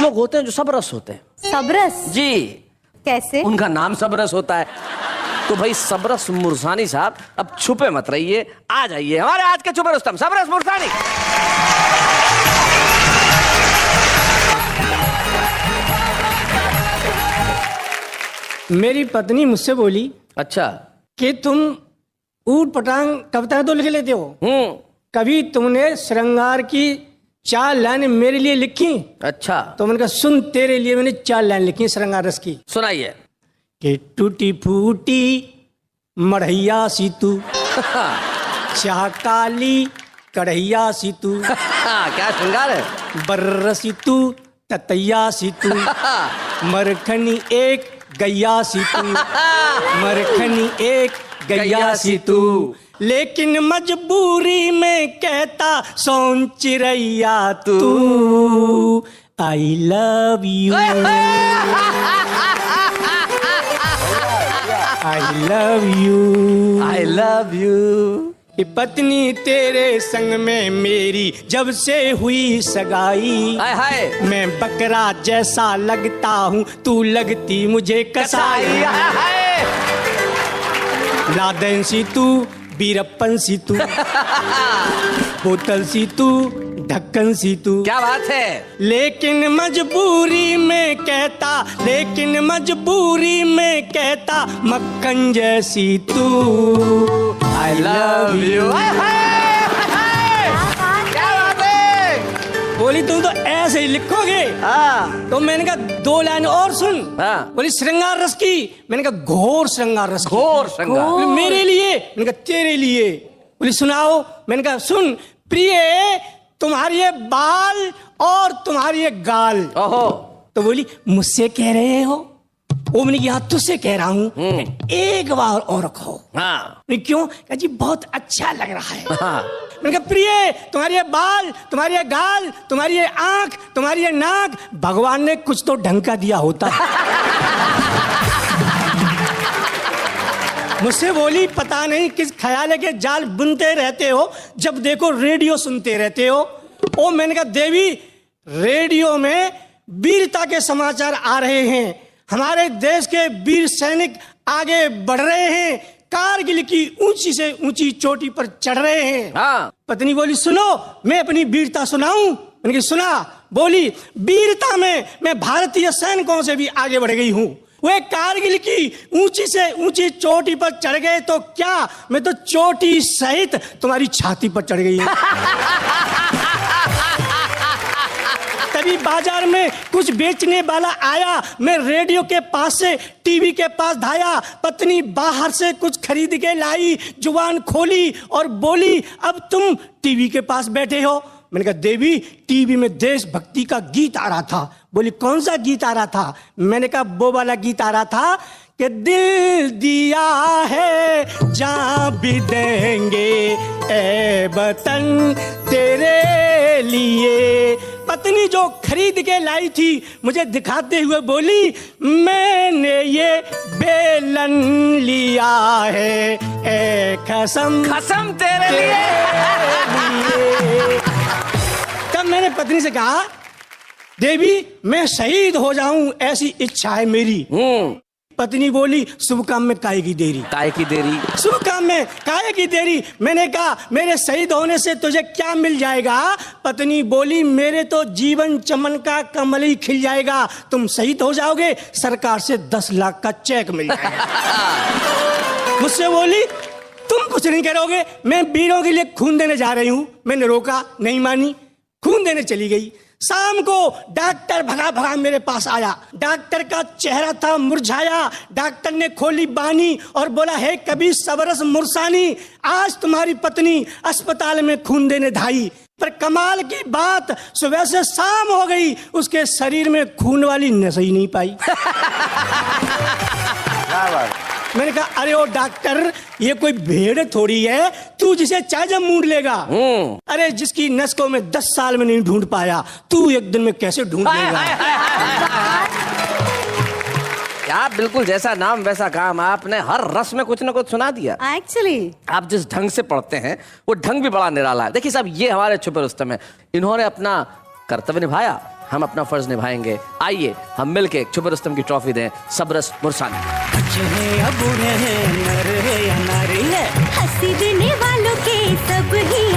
लोग होते हैं जो सब रस होते हैं। सब रस? जी। कैसे? उनका नाम सब रस होता है। तो भाई सबरस मुरसानी साहब अब छुपे मत रहिए, आ जाइए हमारे आज के छुपे रुस्तम सबरस मुरसानी। मेरी पत्नी मुझसे बोली, अच्छा, कि तुम ऊट पटांग कविताएं तो लिख लेते हो, कभी तुमने श्रृंगार की 4 लाइन मेरे लिए लिखी? अच्छा। तो मैंने कहा सुन, तेरे लिए मैंने 4 लाइन लिखी श्रृंगार रस की। सुनाइए। कि टूटी फूटी मढ़ैया सी तू, चाह काली कढ़ैया सी तू, क्या श्रृंगार है। बर्र सी तू ततैया सी तू, मरखनी एक गैया सी तू, मरखनी एक गैया सी तू, लेकिन मजबूरी में कहता सोन चिड़ैया तू, I love you, I love you, I love you. पत्नी तेरे संग में मेरी जब से हुई सगाई, हाय हाय, मैं बकरा जैसा लगता हूँ, तू लगती मुझे कसाई, हाय हाय। लादेन सी तू बीरप्पन सी तू, बोतल सी तू ढक्कन सी तू, क्या बात है। लेकिन मजबूरी में कहता, लेकिन मजबूरी में कहता मक्खन जैसी तू, आई लव यू। क्या बात है। बोली तुम तो ऐसे ही लिखोगे। तो मैंने कहा 2 लाइन और सुन। बोली श्रृंगार रस की। मैंने कहा घोर श्रृंगार रस। घोर श्रृंगार। मेरे लिए। मैंने कहा तेरे लिए। बोली सुनाओ। मैंने कहा सुन, प्रिय तुम्हारी ये बाल और तुम्हारी ये गाल। ओहो। तो बोली मुझसे कह रहे हो? वो मैंने कहा तुझसे कह रहा हूँ, एक बार और रखो। हाँ। क्यों? कहा जी बहुत अच्छा लग रहा है। हाँ। मैंने कहा प्रिय तुम्हारी ये बाल, तुम्हारी ये गाल, तुम्हारी ये आंख, तुम्हारी ये नाक, भगवान ने कुछ तो ढंग का दिया होता। मुझसे बोली पता नहीं किस ख्याल के जाल बुनते रहते हो, जब देखो रेडियो सुनते रहते हो। ओ मैंने कहा देवी, रेडियो में वीरता के समाचार आ रहे हैं, हमारे देश के वीर सैनिक आगे बढ़ रहे हैं, कारगिल की ऊंची से ऊंची चोटी पर चढ़ रहे हैं। हाँ। पत्नी बोली सुनो, मैं अपनी वीरता सुनाऊं? मैंने कहा सुना। बोली वीरता में मैं भारतीय सैनिकों से भी आगे बढ़ गई हूं। वे कारगिल की ऊंची से ऊंची चोटी पर चढ़ गए तो क्या, मैं तो चोटी सहित तुम्हारी छाती पर चढ़ गई हूं। तभी बाजार में कुछ बेचने वाला आया, मैं रेडियो के पास से टीवी के पास धाया, पत्नी बाहर से कुछ खरीद के लाई, जुबान खोली और बोली अब तुम टीवी के पास बैठे हो। मैंने कहा देवी, टीवी में देशभक्ति का गीत आ रहा था। बोली कौन सा गीत आ रहा था? मैंने कहा वो वाला गीत आ रहा था कि दिल दिया है जान भी देंगे ए वतन तेरे लिए। पत्नी जो खरीद के लाई थी मुझे दिखाते हुए बोली मैंने ये बेलन लिया है ए कसम, कसम तेरे लिए। तब मैंने पत्नी से कहा देवी मैं शहीद हो जाऊं ऐसी इच्छा है मेरी। पत्नी बोली शुभ काम में काहे की देरी, काहे की देरी, शुभ काम में काहे की देरी। मैंने कहा मेरे शहीद होने से तुझे क्या मिल जाएगा? पत्नी बोली मेरे तो जीवन चमन का कमल ही खिल जाएगा, तुम शहीद हो जाओगे सरकार से 10 लाख का चेक मिल जाएगा। मुझसे बोली तुम कुछ नहीं करोगे, मैं वीरों के लिए खून देने जा रही हूँ। मैंने रोका, नहीं मानी, खून देने चली गई। शाम को डॉक्टर भगा भगा मेरे पास आया, डॉक्टर का चेहरा था मुरझाया। डॉक्टर ने खोली बानी और बोला है कभी सबरस मुरसानी, आज तुम्हारी पत्नी अस्पताल में खून देने धाई। पर कमाल की बात, सुबह से शाम हो गई, उसके शरीर में खून वाली नस ही नहीं पाई। मैंने कहा अरे ओ डॉक्टर, ये कोई भेड़ थोड़ी है तू जिसे चाहे जब मूड लेगा। अरे जिसकी नस को मैं 10 साल में नहीं ढूंढ पाया, तू एक दिन में कैसे ढूंढ लेगा? आप बिल्कुल जैसा नाम वैसा काम, आपने हर रस में कुछ ना कुछ सुना दिया। एक्चुअली आप जिस ढंग से पढ़ते हैं वो ढंग भी बड़ा निराला है। देखिए साहब, ये हमारे छुपे रुस्तम है, इन्होंने अपना कर्तव्य निभाया, हम अपना फर्ज निभाएंगे। आइए हम मिलके छुपे रुस्तम की ट्रॉफी दें सबरस मुरसानी। बच्चे हैं या बूढ़े हैं, नर है या नारी है, हंसी देने वालों के सब ही